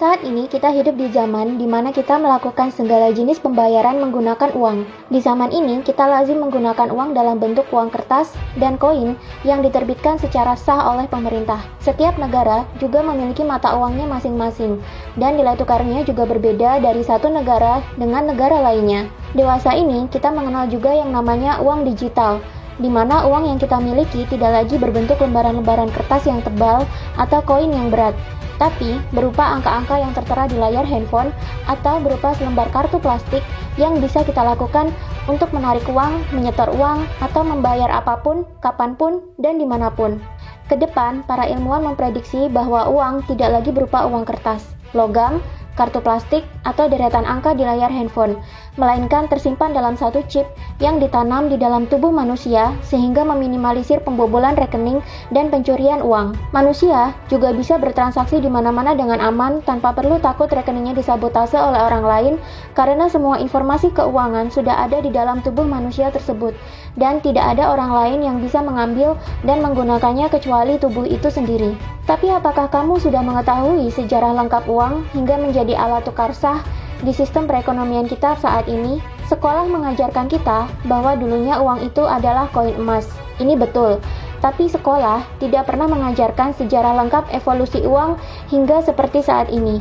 Saat ini kita hidup di zaman di mana kita melakukan segala jenis pembayaran menggunakan uang. Di zaman ini kita lazim menggunakan uang dalam bentuk uang kertas dan koin yang diterbitkan secara sah oleh pemerintah. Setiap negara juga memiliki mata uangnya masing-masing dan nilai tukarnya juga berbeda dari satu negara dengan negara lainnya. Dewasa ini kita mengenal juga yang namanya uang digital, di mana uang yang kita miliki tidak lagi berbentuk lembaran-lembaran kertas yang tebal atau koin yang berat, tapi berupa angka-angka yang tertera di layar handphone atau berupa selembar kartu plastik yang bisa kita lakukan untuk menarik uang, menyetor uang, atau membayar apapun, kapanpun, dan dimanapun. Kedepan, para ilmuwan memprediksi bahwa uang tidak lagi berupa uang kertas, logam, kartu plastik, atau deretan angka di layar handphone, melainkan tersimpan dalam satu chip yang ditanam di dalam tubuh manusia sehingga meminimalisir pembobolan rekening dan pencurian uang. Manusia juga bisa bertransaksi di mana-mana dengan aman tanpa perlu takut rekeningnya disabotase oleh orang lain karena semua informasi keuangan sudah ada di dalam tubuh manusia tersebut dan tidak ada orang lain yang bisa mengambil dan menggunakannya kecuali tubuh itu sendiri. Tapi apakah kamu sudah mengetahui sejarah lengkap uang hingga menjadi alat tukar sah di sistem perekonomian kita saat ini? Sekolah mengajarkan kita bahwa dulunya uang itu adalah koin emas. Ini betul, tapi sekolah tidak pernah mengajarkan sejarah lengkap evolusi uang hingga seperti saat ini.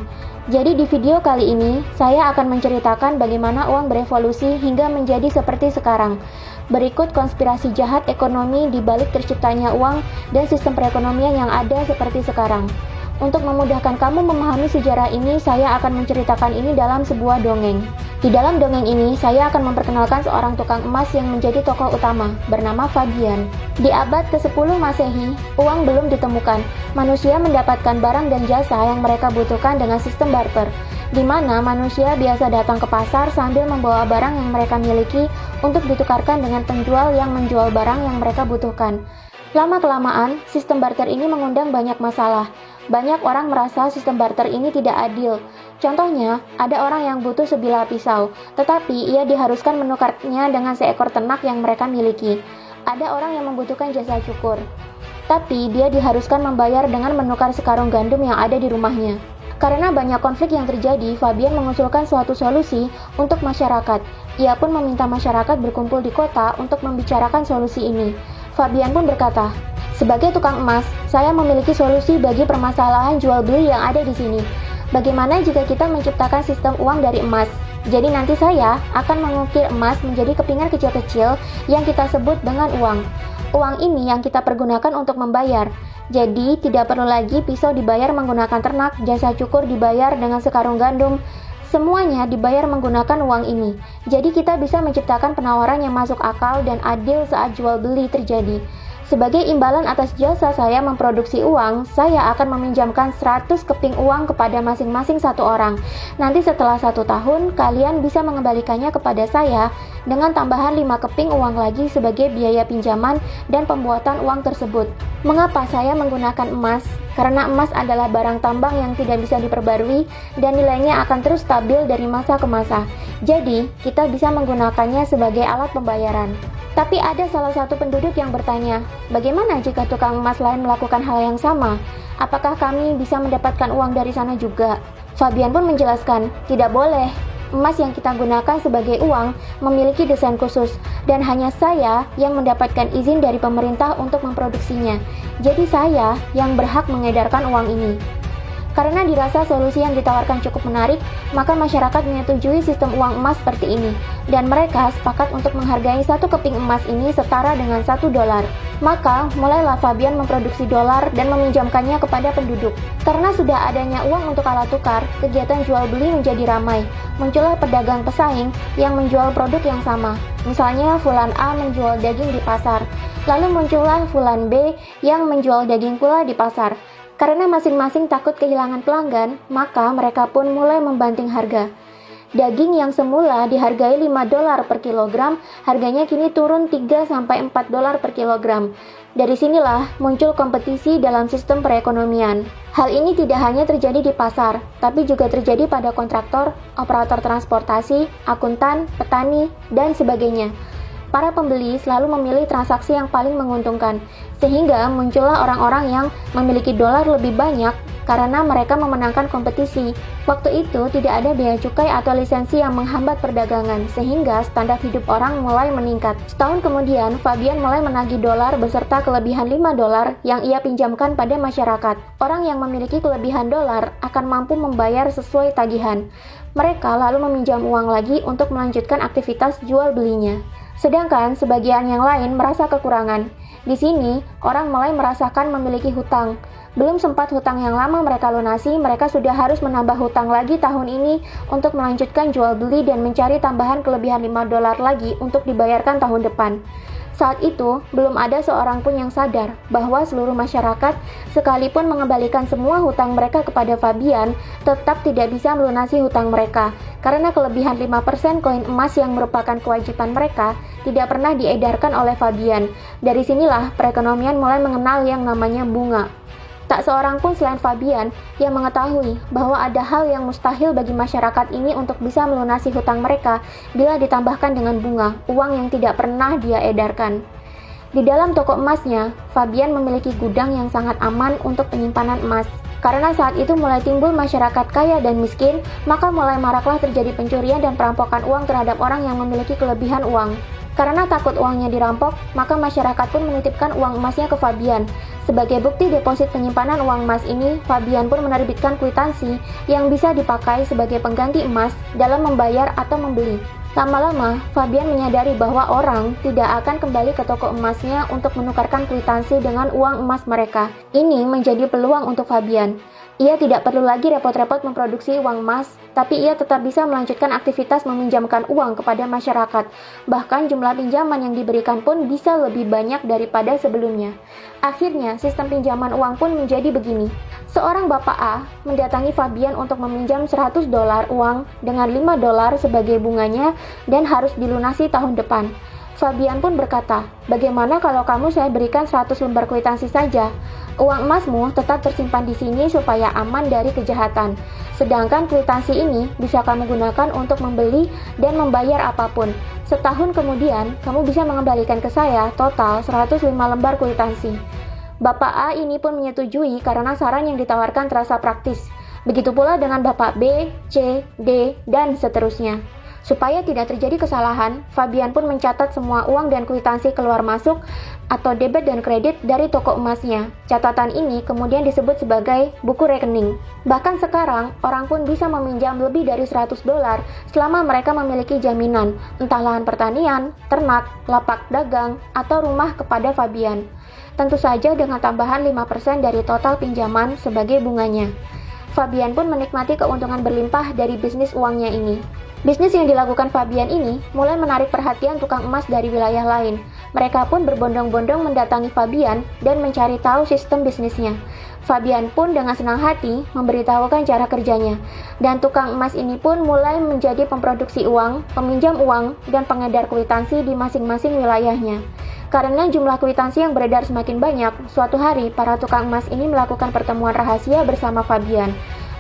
Jadi di video kali ini, saya akan menceritakan bagaimana uang berevolusi hingga menjadi seperti sekarang. Berikut konspirasi jahat ekonomi di balik terciptanya uang dan sistem perekonomian yang ada seperti sekarang. Untuk memudahkan kamu memahami sejarah ini, saya akan menceritakan ini dalam sebuah dongeng. Di dalam dongeng ini, saya akan memperkenalkan seorang tukang emas yang menjadi tokoh utama, bernama Fabian. Di abad ke-10 Masehi, uang belum ditemukan. Manusia mendapatkan barang dan jasa yang mereka butuhkan dengan sistem barter, di mana manusia biasa datang ke pasar sambil membawa barang yang mereka miliki untuk ditukarkan dengan penjual yang menjual barang yang mereka butuhkan. Lama-kelamaan, sistem barter ini mengundang banyak masalah. Banyak orang merasa sistem barter ini tidak adil. Contohnya, ada orang yang butuh sebilah pisau, tetapi ia diharuskan menukarnya dengan seekor ternak yang mereka miliki. Ada orang yang membutuhkan jasa cukur, tapi dia diharuskan membayar dengan menukar sekarung gandum yang ada di rumahnya. Karena banyak konflik yang terjadi, Fabian mengusulkan suatu solusi untuk masyarakat. Ia pun meminta masyarakat berkumpul di kota untuk membicarakan solusi ini. Fabian pun berkata, "Sebagai tukang emas, saya memiliki solusi bagi permasalahan jual beli yang ada di sini. Bagaimana jika kita menciptakan sistem uang dari emas? Jadi nanti saya akan mengukir emas menjadi kepingan kecil-kecil yang kita sebut dengan uang. Uang ini yang kita pergunakan untuk membayar. Jadi tidak perlu lagi pisau dibayar menggunakan ternak, jasa cukur dibayar dengan sekarung gandum. Semuanya dibayar menggunakan uang ini. Jadi kita bisa menciptakan penawaran yang masuk akal dan adil saat jual beli terjadi. Sebagai imbalan atas jasa saya memproduksi uang, saya akan meminjamkan 100 keping uang kepada masing-masing satu orang. Nanti setelah 1 tahun, kalian bisa mengembalikannya kepada saya dengan tambahan 5 keping uang lagi sebagai biaya pinjaman dan pembuatan uang tersebut." Mengapa saya menggunakan emas? Karena emas adalah barang tambang yang tidak bisa diperbarui dan nilainya akan terus stabil dari masa ke masa. Jadi, kita bisa menggunakannya sebagai alat pembayaran. Tapi ada salah satu penduduk yang bertanya, bagaimana jika tukang emas lain melakukan hal yang sama? Apakah kami bisa mendapatkan uang dari sana juga? Fabian pun menjelaskan, tidak boleh. Emas yang kita gunakan sebagai uang memiliki desain khusus, dan hanya saya yang mendapatkan izin dari pemerintah untuk memproduksinya. Jadi saya yang berhak mengedarkan uang ini. Karena dirasa solusi yang ditawarkan cukup menarik, maka masyarakat menyetujui sistem uang emas seperti ini, dan mereka sepakat untuk menghargai 1 keping emas ini setara dengan $1. Maka, mulailah Fabian memproduksi dolar dan meminjamkannya kepada penduduk. Karena sudah adanya uang untuk alat tukar, kegiatan jual beli menjadi ramai. Muncullah pedagang pesaing yang menjual produk yang sama. Misalnya, Fulan A menjual daging di pasar, lalu muncullah Fulan B yang menjual daging pula di pasar. Karena masing-masing takut kehilangan pelanggan, maka mereka pun mulai membanting harga. Daging yang semula dihargai $5 per kilogram, harganya kini turun $3-4 per kilogram. Dari sinilah muncul kompetisi dalam sistem perekonomian. Hal ini tidak hanya terjadi di pasar, tapi juga terjadi pada kontraktor, operator transportasi, akuntan, petani, dan sebagainya. para pembeli selalu memilih transaksi yang paling menguntungkan, sehingga muncullah orang-orang yang memiliki dolar lebih banyak karena mereka memenangkan kompetisi. Waktu itu tidak ada biaya cukai atau lisensi yang menghambat perdagangan, sehingga standar hidup orang mulai meningkat. Setahun kemudian, Fabian mulai menagih dolar beserta kelebihan 5 dolar yang ia pinjamkan pada masyarakat. Orang yang memiliki kelebihan dolar akan mampu membayar sesuai tagihan. Mereka lalu meminjam uang lagi untuk melanjutkan aktivitas jual belinya. Sedangkan sebagian yang lain merasa kekurangan. Di sini, orang mulai merasakan memiliki hutang. Belum sempat hutang yang lama mereka lunasi, mereka sudah harus menambah hutang lagi tahun ini untuk melanjutkan jual beli dan mencari tambahan kelebihan 5 dolar lagi untuk dibayarkan tahun depan. Saat itu, belum ada seorang pun yang sadar bahwa seluruh masyarakat, sekalipun mengembalikan semua hutang mereka kepada Fabian, tetap tidak bisa melunasi hutang mereka, karena kelebihan 5% koin emas yang merupakan kewajiban mereka tidak pernah diedarkan oleh Fabian. Dari sinilah perekonomian mulai mengenal yang namanya bunga. Tak seorang pun selain Fabian yang mengetahui bahwa ada hal yang mustahil bagi masyarakat ini untuk bisa melunasi hutang mereka bila ditambahkan dengan bunga, uang yang tidak pernah dia edarkan. Di dalam toko emasnya, Fabian memiliki gudang yang sangat aman untuk penyimpanan emas. Karena saat itu mulai timbul masyarakat kaya dan miskin, maka mulai maraklah terjadi pencurian dan perampokan uang terhadap orang yang memiliki kelebihan uang. Karena takut uangnya dirampok, maka masyarakat pun menitipkan uang emasnya ke Fabian. Sebagai bukti deposit penyimpanan uang emas ini, Fabian pun menerbitkan kwitansi yang bisa dipakai sebagai pengganti emas dalam membayar atau membeli. Lama-lama, Fabian menyadari bahwa orang tidak akan kembali ke toko emasnya untuk menukarkan kwitansi dengan uang emas mereka. Ini menjadi peluang untuk Fabian. Ia tidak perlu lagi repot-repot memproduksi uang emas, tapi ia tetap bisa melanjutkan aktivitas meminjamkan uang kepada masyarakat. Bahkan jumlah pinjaman yang diberikan pun bisa lebih banyak daripada sebelumnya. Akhirnya, sistem pinjaman uang pun menjadi begini. Seorang Bapak A mendatangi Fabian untuk meminjam 100 dolar uang dengan 5 dolar sebagai bunganya dan harus dilunasi tahun depan. Fabian pun berkata, "Bagaimana kalau kamu saya berikan 100 lembar kwitansi saja? Uang emasmu tetap tersimpan di sini supaya aman dari kejahatan. Sedangkan kwitansi ini bisa kamu gunakan untuk membeli dan membayar apapun. Setahun kemudian, kamu bisa mengembalikan ke saya total 105 lembar kwitansi." Bapak A ini pun menyetujui karena saran yang ditawarkan terasa praktis. Begitu pula dengan Bapak B, C, D, dan seterusnya. Supaya tidak terjadi kesalahan, Fabian pun mencatat semua uang dan kwitansi keluar masuk atau debit dan kredit dari toko emasnya. Catatan ini kemudian disebut sebagai buku rekening. Bahkan sekarang, orang pun bisa meminjam lebih dari 100 dolar selama mereka memiliki jaminan, entah lahan pertanian, ternak, lapak dagang, atau rumah kepada Fabian. Tentu saja dengan tambahan 5% dari total pinjaman sebagai bunganya. Fabian pun menikmati keuntungan berlimpah dari bisnis uangnya ini. Bisnis yang dilakukan Fabian ini mulai menarik perhatian tukang emas dari wilayah lain. Mereka pun berbondong-bondong mendatangi Fabian dan mencari tahu sistem bisnisnya. Fabian pun dengan senang hati memberitahukan cara kerjanya. Dan tukang emas ini pun mulai menjadi pemproduksi uang, peminjam uang, dan pengedar kwitansi di masing-masing wilayahnya. Karena jumlah kwitansi yang beredar semakin banyak, suatu hari para tukang emas ini melakukan pertemuan rahasia bersama Fabian.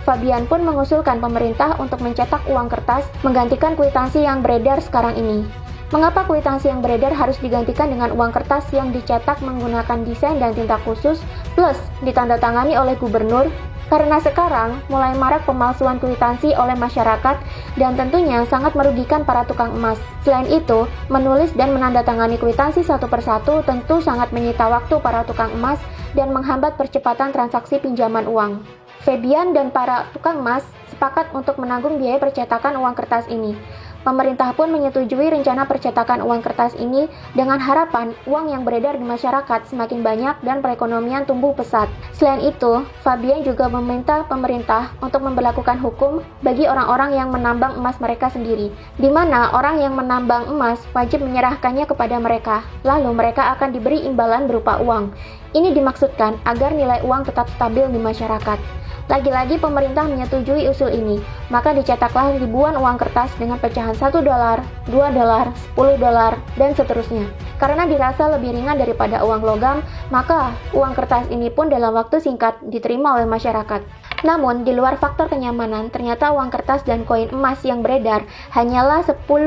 Fabian pun mengusulkan pemerintah untuk mencetak uang kertas menggantikan kwitansi yang beredar sekarang ini. Mengapa kwitansi yang beredar harus digantikan dengan uang kertas yang dicetak menggunakan desain dan tinta khusus plus ditandatangani oleh gubernur? Karena sekarang mulai marak pemalsuan kwitansi oleh masyarakat dan tentunya sangat merugikan para tukang emas. Selain itu, menulis dan menandatangani kwitansi satu persatu tentu sangat menyita waktu para tukang emas dan menghambat percepatan transaksi pinjaman uang. Fabian dan para tukang emas sepakat untuk menanggung biaya percetakan uang kertas ini. Pemerintah pun menyetujui rencana percetakan uang kertas ini dengan harapan uang yang beredar di masyarakat semakin banyak dan perekonomian tumbuh pesat. Selain itu, Fabian juga meminta pemerintah untuk memberlakukan hukum bagi orang-orang yang menambang emas mereka sendiri, di mana orang yang menambang emas wajib menyerahkannya kepada mereka, lalu mereka akan diberi imbalan berupa uang. Ini dimaksudkan agar nilai uang tetap stabil di masyarakat. Lagi-lagi pemerintah menyetujui usul ini, maka dicetaklah ribuan uang kertas dengan pecahan 1 dolar, 2 dolar, 10 dolar, dan seterusnya. Karena dirasa lebih ringan daripada uang logam, maka uang kertas ini pun dalam waktu singkat diterima oleh masyarakat. Namun, di luar faktor kenyamanan, ternyata uang kertas dan koin emas yang beredar hanyalah 10%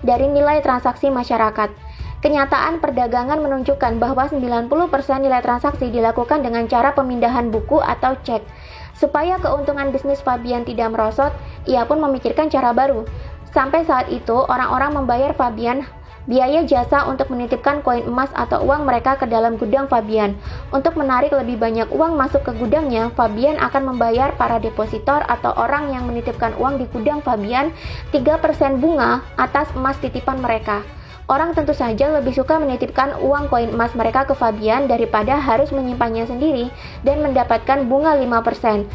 dari nilai transaksi masyarakat. Kenyataan perdagangan menunjukkan bahwa 90% nilai transaksi dilakukan dengan cara pemindahan buku atau cek. Supaya keuntungan bisnis Fabian tidak merosot, ia pun memikirkan cara baru. Sampai saat itu, orang-orang membayar Fabian biaya jasa untuk menitipkan koin emas atau uang mereka ke dalam gudang Fabian. Untuk menarik lebih banyak uang masuk ke gudangnya, Fabian akan membayar para depositor atau orang yang menitipkan uang di gudang Fabian 3% bunga atas emas titipan mereka. Orang tentu saja lebih suka menitipkan uang koin emas mereka ke Fabian daripada harus menyimpannya sendiri dan mendapatkan bunga 5%.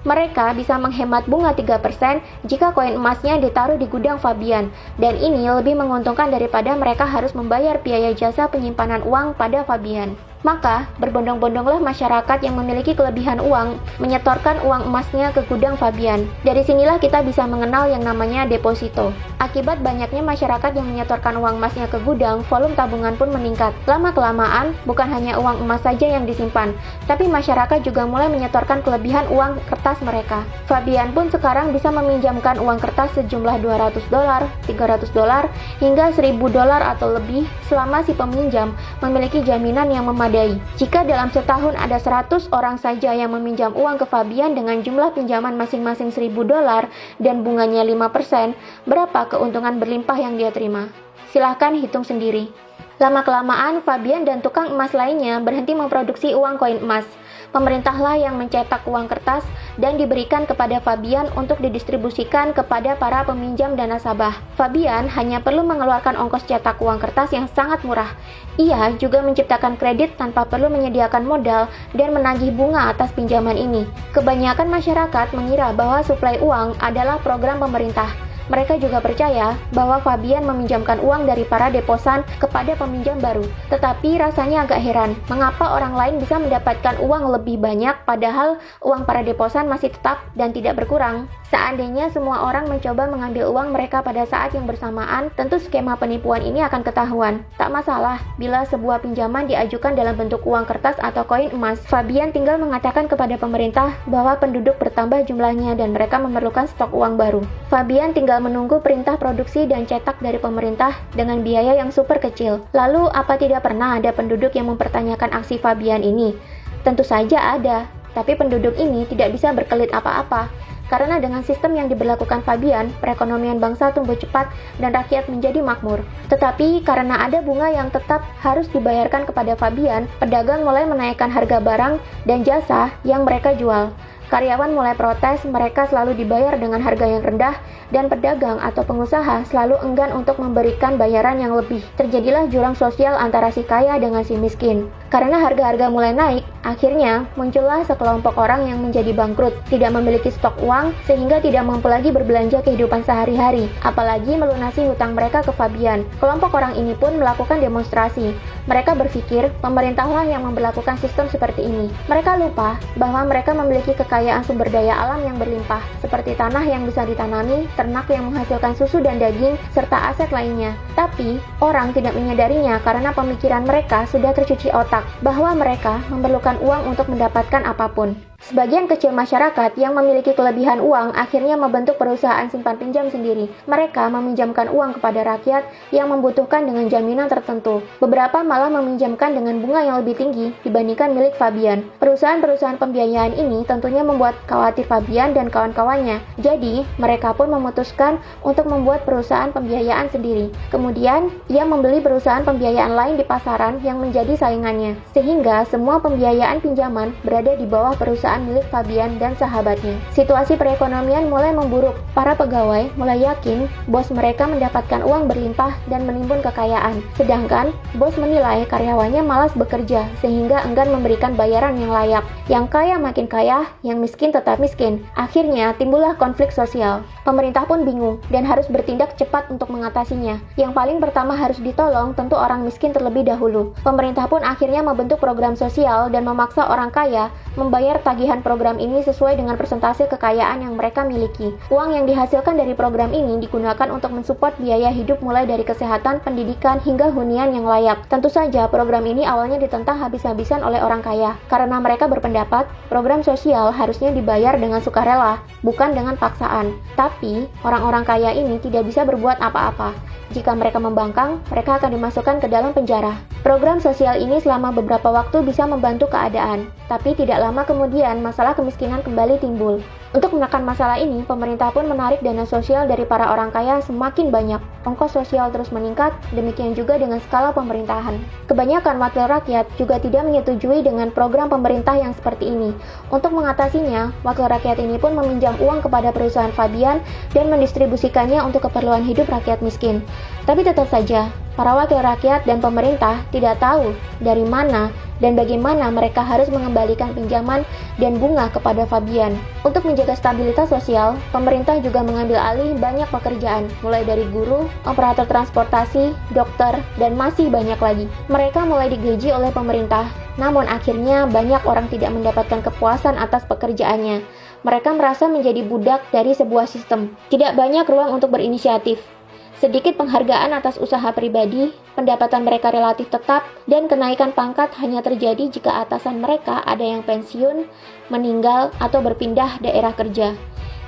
Mereka bisa menghemat bunga 3% jika koin emasnya ditaruh di gudang Fabian, dan ini lebih menguntungkan daripada mereka harus membayar biaya jasa penyimpanan uang pada Fabian. Maka, berbondong-bondonglah masyarakat yang memiliki kelebihan uang menyetorkan uang emasnya ke gudang Fabian. Dari sinilah kita bisa mengenal yang namanya deposito. Akibat banyaknya masyarakat yang menyetorkan uang emasnya ke gudang, volume tabungan pun meningkat. Lama-kelamaan, bukan hanya uang emas saja yang disimpan, tapi masyarakat juga mulai menyetorkan kelebihan uang kertas mereka. Fabian pun sekarang bisa meminjamkan uang kertas sejumlah $200, $300, hingga $1.000 atau lebih selama si peminjam memiliki jaminan yang memadai. Jika dalam setahun ada 100 orang saja yang meminjam uang ke Fabian dengan jumlah pinjaman masing-masing $1.000 dan bunganya 5%, berapa keuntungan berlimpah yang dia terima? Silahkan hitung sendiri. Lama-kelamaan, Fabian dan tukang emas lainnya berhenti memproduksi uang koin emas. Pemerintahlah yang mencetak uang kertas dan diberikan kepada Fabian untuk didistribusikan kepada para peminjam dan nasabah. Fabian hanya perlu mengeluarkan ongkos cetak uang kertas yang sangat murah. Ia juga menciptakan kredit tanpa perlu menyediakan modal dan menagih bunga atas pinjaman ini. Kebanyakan masyarakat mengira bahwa suplai uang adalah program pemerintah. Mereka juga percaya bahwa Fabian meminjamkan uang dari para deposan kepada peminjam baru. Tetapi rasanya agak heran, mengapa orang lain bisa mendapatkan uang lebih banyak padahal uang para deposan masih tetap dan tidak berkurang. Seandainya semua orang mencoba mengambil uang mereka pada saat yang bersamaan, tentu skema penipuan ini akan ketahuan. Tak masalah bila sebuah pinjaman diajukan dalam bentuk uang kertas atau koin emas. Fabian tinggal mengatakan kepada pemerintah bahwa penduduk bertambah jumlahnya dan mereka memerlukan stok uang baru. Fabian tinggal menunggu perintah produksi dan cetak dari pemerintah dengan biaya yang super kecil. Lalu, apa tidak pernah ada penduduk yang mempertanyakan aksi Fabian ini? Tentu saja ada, tapi penduduk ini tidak bisa berkelit apa-apa. Karena dengan sistem yang diberlakukan Fabian, perekonomian bangsa tumbuh cepat dan rakyat menjadi makmur. Tetapi karena ada bunga yang tetap harus dibayarkan kepada Fabian, pedagang mulai menaikkan harga barang dan jasa yang mereka jual. Karyawan mulai protes, mereka selalu dibayar dengan harga yang rendah, dan pedagang atau pengusaha selalu enggan untuk memberikan bayaran yang lebih. Terjadilah jurang sosial antara si kaya dengan si miskin. Karena harga-harga mulai naik, akhirnya muncullah sekelompok orang yang menjadi bangkrut, tidak memiliki stok uang, sehingga tidak mampu lagi berbelanja kehidupan sehari-hari, apalagi melunasi hutang mereka ke Fabian. Kelompok orang ini pun melakukan demonstrasi. Mereka berpikir pemerintahlah yang memberlakukan sistem seperti ini. Mereka lupa bahwa mereka memiliki kekayaan sumber daya alam yang berlimpah, seperti tanah yang bisa ditanami, ternak yang menghasilkan susu dan daging, serta aset lainnya. Tapi, orang tidak menyadarinya karena pemikiran mereka sudah tercuci otak, bahwa mereka memerlukan uang untuk mendapatkan apapun. Sebagian kecil masyarakat yang memiliki kelebihan uang akhirnya membentuk perusahaan simpan pinjam sendiri. Mereka meminjamkan uang kepada rakyat yang membutuhkan dengan jaminan tertentu. Beberapa malah meminjamkan dengan bunga yang lebih tinggi dibandingkan milik Fabian. Perusahaan-perusahaan pembiayaan ini tentunya membuat khawatir Fabian dan kawan-kawannya. Jadi, mereka pun memutuskan untuk membuat perusahaan pembiayaan sendiri. Kemudian, ia membeli perusahaan pembiayaan lain di pasaran yang menjadi saingannya. Sehingga semua pembiayaan pinjaman berada di bawah perusahaan milik Fabian dan sahabatnya. Situasi perekonomian mulai memburuk. Para pegawai mulai yakin bos mereka mendapatkan uang berlimpah dan menimbun kekayaan. Sedangkan bos menilai karyawannya malas bekerja sehingga enggan memberikan bayaran yang layak. Yang kaya makin kaya, yang miskin tetap miskin. Akhirnya timbullah konflik sosial. Pemerintah pun bingung dan harus bertindak cepat untuk mengatasinya. Yang paling pertama harus ditolong tentu orang miskin terlebih dahulu. Pemerintah pun akhirnya membentuk program sosial dan memaksa orang kaya membayar tagihan penagihan program ini sesuai dengan persentase kekayaan yang mereka miliki. Uang yang dihasilkan dari program ini digunakan untuk mensupport biaya hidup mulai dari kesehatan, pendidikan, hingga hunian yang layak. Tentu saja program ini awalnya ditentang habis-habisan oleh orang kaya, karena mereka berpendapat program sosial harusnya dibayar dengan sukarela, bukan dengan paksaan. Tapi, orang-orang kaya ini tidak bisa berbuat apa-apa. Jika mereka membangkang, mereka akan dimasukkan ke dalam penjara. Program sosial ini selama beberapa waktu bisa membantu keadaan, tapi tidak lama kemudian masalah kemiskinan kembali timbul. Untuk menekan masalah ini, pemerintah pun menarik dana sosial dari para orang kaya semakin banyak. Ongkos sosial terus meningkat, demikian juga dengan skala pemerintahan. Kebanyakan wakil rakyat juga tidak menyetujui dengan program pemerintah yang seperti ini. Untuk mengatasinya, wakil rakyat ini pun meminjam uang kepada perusahaan Fabian dan mendistribusikannya untuk keperluan hidup rakyat miskin. Tapi tetap saja, para wakil rakyat dan pemerintah tidak tahu dari mana dan bagaimana mereka harus mengembalikan pinjaman dan bunga kepada Fabian. Untuk menjaga stabilitas sosial, pemerintah juga mengambil alih banyak pekerjaan, mulai dari guru, operator transportasi, dokter, dan masih banyak lagi. Mereka mulai digaji oleh pemerintah, namun akhirnya banyak orang tidak mendapatkan kepuasan atas pekerjaannya. Mereka merasa menjadi budak dari sebuah sistem. Tidak banyak ruang untuk berinisiatif. Sedikit penghargaan atas usaha pribadi, pendapatan mereka relatif tetap, dan kenaikan pangkat hanya terjadi jika atasan mereka ada yang pensiun, meninggal, atau berpindah daerah kerja.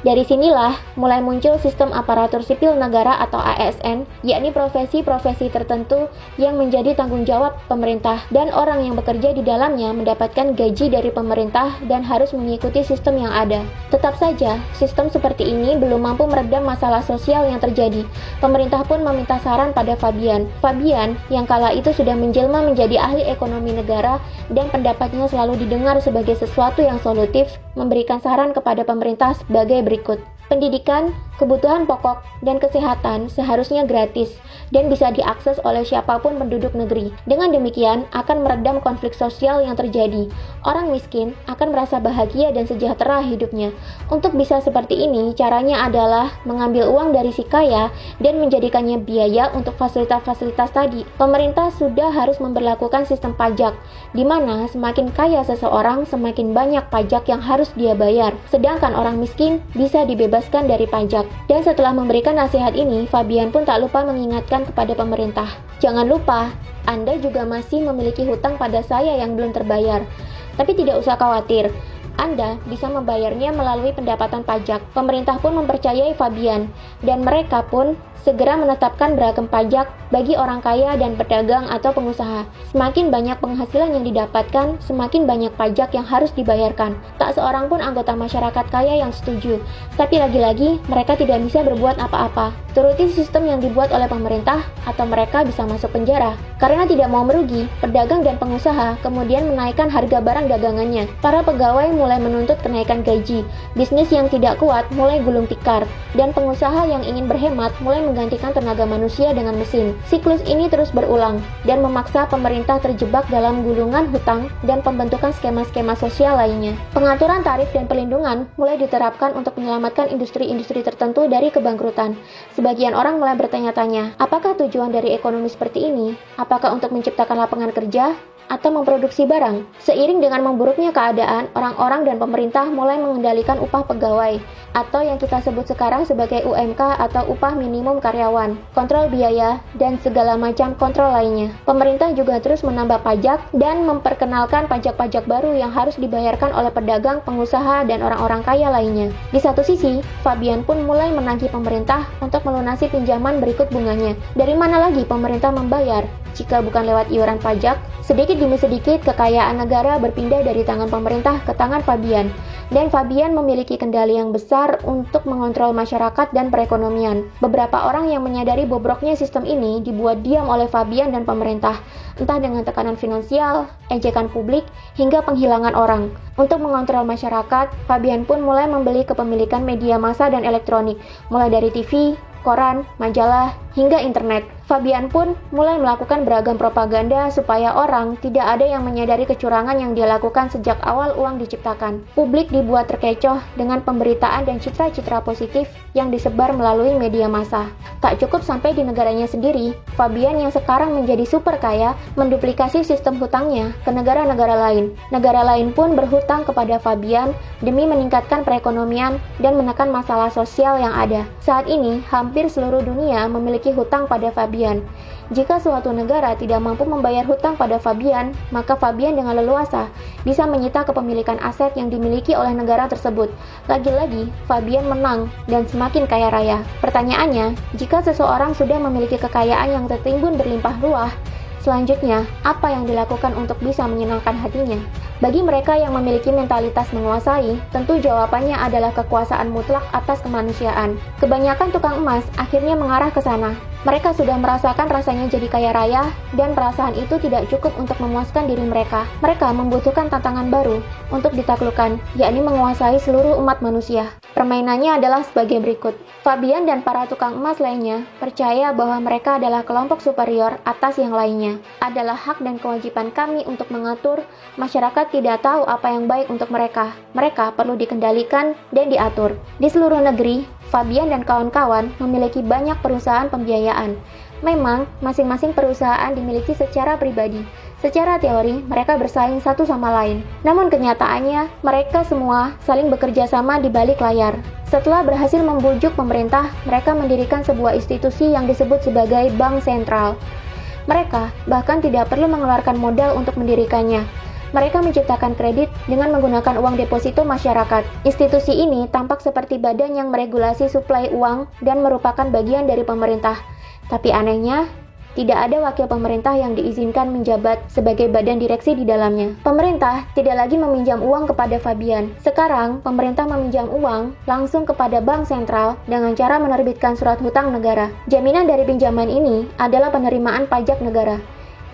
Dari sinilah mulai muncul sistem aparatur sipil negara atau ASN, yakni profesi-profesi tertentu yang menjadi tanggung jawab pemerintah dan orang yang bekerja di dalamnya mendapatkan gaji dari pemerintah dan harus mengikuti sistem yang ada. Tetap saja, sistem seperti ini belum mampu meredam masalah sosial yang terjadi. Pemerintah pun meminta saran pada Fabian. Fabian yang kala itu sudah menjelma menjadi ahli ekonomi negara dan pendapatnya selalu didengar sebagai sesuatu yang solutif, memberikan saran kepada pemerintah sebagai berikut. Pendidikan, kebutuhan pokok, dan kesehatan seharusnya gratis dan bisa diakses oleh siapapun penduduk negeri. Dengan demikian, akan meredam konflik sosial yang terjadi. Orang miskin akan merasa bahagia dan sejahtera hidupnya. Untuk bisa seperti ini, caranya adalah mengambil uang dari si kaya dan menjadikannya biaya untuk fasilitas-fasilitas tadi. Pemerintah sudah harus memberlakukan sistem pajak, di mana semakin kaya seseorang, semakin banyak pajak yang harus dia bayar. Sedangkan orang miskin bisa dibebaskan dari pajak. Dan setelah memberikan nasihat ini, Fabian pun tak lupa mengingatkan kepada pemerintah. Jangan lupa, Anda juga masih memiliki hutang pada saya yang belum terbayar. Tapi tidak usah khawatir, Anda bisa membayarnya melalui pendapatan pajak. Pemerintah pun mempercayai Fabian, dan mereka pun segera menetapkan beragam pajak bagi orang kaya dan pedagang atau pengusaha. Semakin banyak penghasilan yang didapatkan, semakin banyak pajak yang harus dibayarkan. Tak seorang pun anggota masyarakat kaya yang setuju. Tapi lagi-lagi, mereka tidak bisa berbuat apa-apa. Turuti sistem yang dibuat oleh pemerintah, atau mereka bisa masuk penjara. Karena tidak mau merugi, pedagang dan pengusaha kemudian menaikkan harga barang dagangannya. Para pegawai mulai menuntut kenaikan gaji. Bisnis yang tidak kuat mulai gulung tikar. Dan pengusaha yang ingin berhemat mulai menggantikan tenaga manusia dengan mesin. Siklus ini terus berulang dan memaksa pemerintah terjebak dalam gulungan hutang dan pembentukan skema-skema sosial lainnya. Pengaturan tarif dan perlindungan mulai diterapkan untuk menyelamatkan industri-industri tertentu dari kebangkrutan. Sebagian orang mulai bertanya-tanya, apakah tujuan dari ekonomi seperti ini? Apakah untuk menciptakan lapangan kerja? Atau memproduksi barang? Seiring dengan memburuknya keadaan, orang-orang dan pemerintah mulai mengendalikan upah pegawai, atau yang kita sebut sekarang sebagai UMK atau upah minimum karyawan, kontrol biaya, dan segala macam kontrol lainnya. Pemerintah juga terus menambah pajak dan memperkenalkan pajak-pajak baru yang harus dibayarkan oleh pedagang, pengusaha, dan orang-orang kaya lainnya. Di satu sisi, Fabian pun mulai menagih pemerintah untuk melunasi pinjaman berikut bunganya. Dari mana lagi pemerintah membayar? Jika bukan lewat iuran pajak, sedikit demi sedikit kekayaan negara berpindah dari tangan pemerintah ke tangan Fabian. Dan Fabian memiliki kendali yang besar untuk mengontrol masyarakat dan perekonomian. Beberapa orang yang menyadari bobroknya sistem ini dibuat diam oleh Fabian dan pemerintah, entah dengan tekanan finansial, ejekan publik, hingga penghilangan orang. Untuk mengontrol masyarakat, Fabian pun mulai membeli kepemilikan media massa dan elektronik, mulai dari TV, koran, majalah, hingga internet. Fabian pun mulai melakukan beragam propaganda supaya orang tidak ada yang menyadari kecurangan yang dia lakukan sejak awal uang diciptakan. Publik dibuat terkecoh dengan pemberitaan dan citra-citra positif yang disebar melalui media massa. Tak cukup sampai di negaranya sendiri, Fabian yang sekarang menjadi super kaya menduplikasi sistem hutangnya ke negara-negara lain. Negara lain pun berhutang kepada Fabian demi meningkatkan perekonomian dan menekan masalah sosial yang ada. Saat ini, hampir seluruh dunia memiliki hutang pada Fabian. Jika suatu negara tidak mampu membayar hutang pada Fabian, maka Fabian dengan leluasa bisa menyita kepemilikan aset yang dimiliki oleh negara tersebut. Lagi-lagi, Fabian menang dan semakin kaya raya. Pertanyaannya, jika seseorang sudah memiliki kekayaan yang tertimbun berlimpah ruah, selanjutnya, apa yang dilakukan untuk bisa menyenangkan hatinya? Bagi mereka yang memiliki mentalitas menguasai, tentu jawabannya adalah kekuasaan mutlak atas kemanusiaan. Kebanyakan tukang emas akhirnya mengarah ke sana. Mereka sudah merasakan rasanya jadi kaya raya, dan perasaan itu tidak cukup untuk memuaskan diri mereka. Mereka membutuhkan tantangan baru untuk ditaklukkan, yakni menguasai seluruh umat manusia. Permainannya adalah sebagai berikut. Fabian dan para tukang emas lainnya percaya bahwa mereka adalah kelompok superior atas yang lainnya. Adalah hak dan kewajiban kami untuk mengatur. Masyarakat tidak tahu apa yang baik untuk mereka. Mereka perlu dikendalikan dan diatur. Di seluruh negeri, Fabian dan kawan-kawan memiliki banyak perusahaan pembiayaan. Memang, masing-masing perusahaan dimiliki secara pribadi. Secara teori, mereka bersaing satu sama lain. Namun kenyataannya, mereka semua saling bekerja sama di balik layar. Setelah berhasil membujuk pemerintah, mereka mendirikan sebuah institusi yang disebut sebagai Bank Sentral. Mereka bahkan tidak perlu mengeluarkan modal untuk mendirikannya. Mereka menciptakan kredit dengan menggunakan uang deposito masyarakat. Institusi ini tampak seperti badan yang meregulasi suplai uang dan merupakan bagian dari pemerintah. Tapi anehnya, tidak ada wakil pemerintah yang diizinkan menjabat sebagai badan direksi di dalamnya. Pemerintah tidak lagi meminjam uang kepada Fabian. Sekarang, pemerintah meminjam uang langsung kepada Bank Sentral dengan cara menerbitkan surat hutang negara. Jaminan dari pinjaman ini adalah penerimaan pajak negara.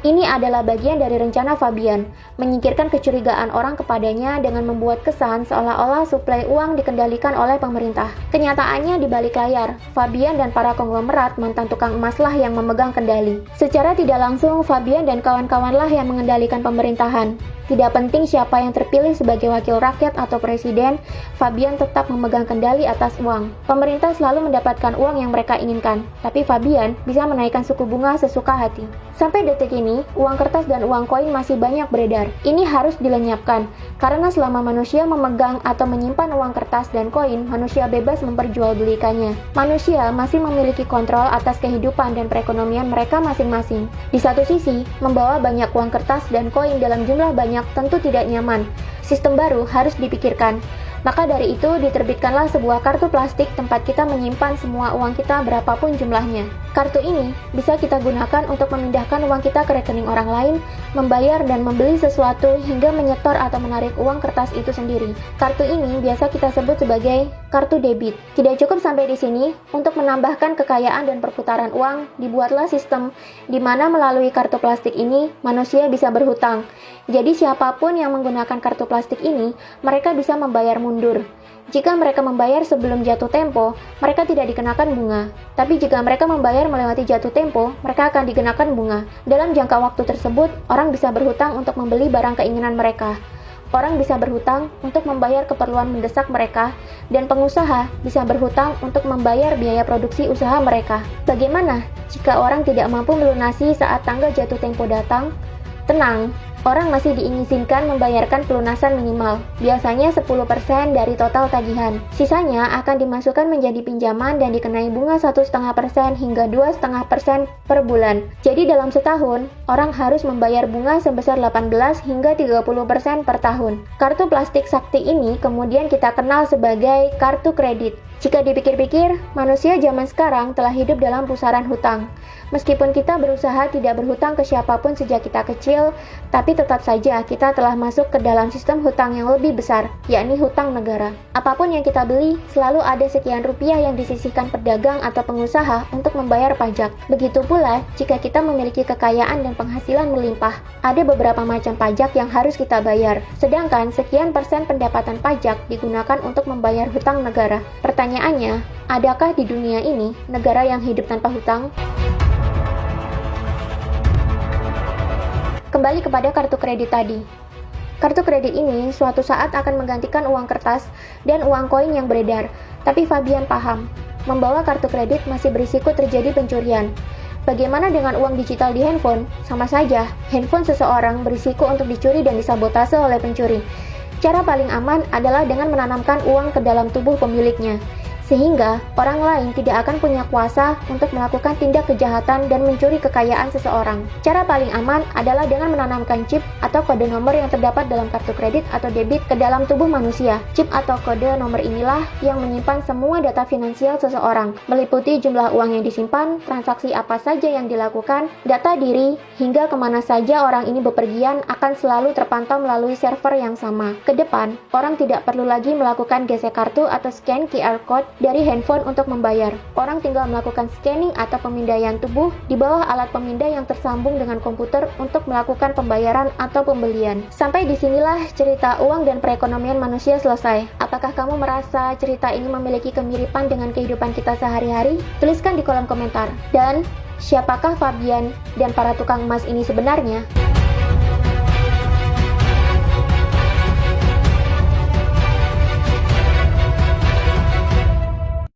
Ini adalah bagian dari rencana Fabian, menyingkirkan kecurigaan orang kepadanya dengan membuat kesan seolah-olah suplai uang dikendalikan oleh pemerintah. Kenyataannya di balik layar, Fabian dan para konglomerat mantan tukang emaslah yang memegang kendali. Secara tidak langsung, Fabian dan kawan-kawanlah yang mengendalikan pemerintahan. Tidak penting siapa yang terpilih sebagai wakil rakyat atau presiden, Fabian tetap memegang kendali atas uang. Pemerintah selalu mendapatkan uang yang mereka inginkan, tapi Fabian bisa menaikkan suku bunga sesuka hati. Sampai detik ini, uang kertas dan uang koin masih banyak beredar. Ini harus dilenyapkan, karena selama manusia memegang atau menyimpan uang kertas dan koin, manusia bebas memperjualbelikannya. Manusia masih memiliki kontrol atas kehidupan dan perekonomian mereka masing-masing. Di satu sisi, membawa banyak uang kertas dan koin dalam jumlah banyak tentu tidak nyaman. Sistem baru harus dipikirkan. Maka dari itu diterbitkanlah sebuah kartu plastik tempat kita menyimpan semua uang kita berapapun jumlahnya. Kartu ini bisa kita gunakan untuk memindahkan uang kita ke rekening orang lain, membayar dan membeli sesuatu hingga menyetor atau menarik uang kertas itu sendiri. Kartu ini biasa kita sebut sebagai kartu debit. Tidak cukup sampai di sini, untuk menambahkan kekayaan dan perputaran uang, dibuatlah sistem di mana melalui kartu plastik ini manusia bisa berhutang. Jadi siapapun yang menggunakan kartu plastik ini, mereka bisa membayar mundur. Jika mereka membayar sebelum jatuh tempo, mereka tidak dikenakan bunga. Tapi jika mereka membayar melewati jatuh tempo, mereka akan dikenakan bunga. Dalam jangka waktu tersebut, orang bisa berhutang untuk membeli barang keinginan mereka. Orang bisa berhutang untuk membayar keperluan mendesak mereka, dan pengusaha bisa berhutang untuk membayar biaya produksi usaha mereka. Bagaimana jika orang tidak mampu melunasi saat tanggal jatuh tempo datang? Tenang, orang masih diizinkan membayarkan pelunasan minimal, biasanya 10% dari total tagihan. Sisanya akan dimasukkan menjadi pinjaman dan dikenai bunga 1,5% hingga 2,5% per bulan. Jadi dalam setahun, orang harus membayar bunga sebesar 18 hingga 30% per tahun. Kartu plastik sakti ini kemudian kita kenal sebagai kartu kredit. Jika dipikir-pikir, manusia zaman sekarang telah hidup dalam pusaran hutang. Meskipun kita berusaha tidak berhutang ke siapapun sejak kita kecil, tapi tetap saja kita telah masuk ke dalam sistem hutang yang lebih besar, yakni hutang negara. Apapun yang kita beli, selalu ada sekian rupiah yang disisihkan pedagang atau pengusaha untuk membayar pajak. Begitu pula, jika kita memiliki kekayaan dan penghasilan melimpah, ada beberapa macam pajak yang harus kita bayar. Sedangkan sekian persen pendapatan pajak digunakan untuk membayar hutang negara. Pertanyaan Pertanyaannya, adakah di dunia ini negara yang hidup tanpa hutang? Kembali kepada kartu kredit tadi. Kartu kredit ini suatu saat akan menggantikan uang kertas dan uang koin yang beredar. Tapi Fabian paham, membawa kartu kredit masih berisiko terjadi pencurian. Bagaimana dengan uang digital di handphone? Sama saja, handphone seseorang berisiko untuk dicuri dan disabotase oleh pencuri. Cara paling aman adalah dengan menanamkan uang ke dalam tubuh pemiliknya, sehingga orang lain tidak akan punya kuasa untuk melakukan tindak kejahatan dan mencuri kekayaan seseorang. Cara paling aman adalah dengan menanamkan chip atau kode nomor yang terdapat dalam kartu kredit atau debit ke dalam tubuh manusia. Chip atau kode nomor inilah yang menyimpan semua data finansial seseorang, meliputi jumlah uang yang disimpan, transaksi apa saja yang dilakukan, data diri, hingga kemana saja orang ini bepergian akan selalu terpantau melalui server yang sama. Kedepan, orang tidak perlu lagi melakukan gesek kartu atau scan QR code dari handphone untuk membayar. Orang tinggal melakukan scanning atau pemindaian tubuh di bawah alat pemindai yang tersambung dengan komputer untuk melakukan pembayaran atau pembelian. Sampai disinilah cerita uang dan perekonomian manusia selesai. Apakah kamu merasa cerita ini memiliki kemiripan dengan kehidupan kita sehari-hari? Tuliskan di kolom komentar. Dan siapakah Fabian dan para tukang emas ini sebenarnya?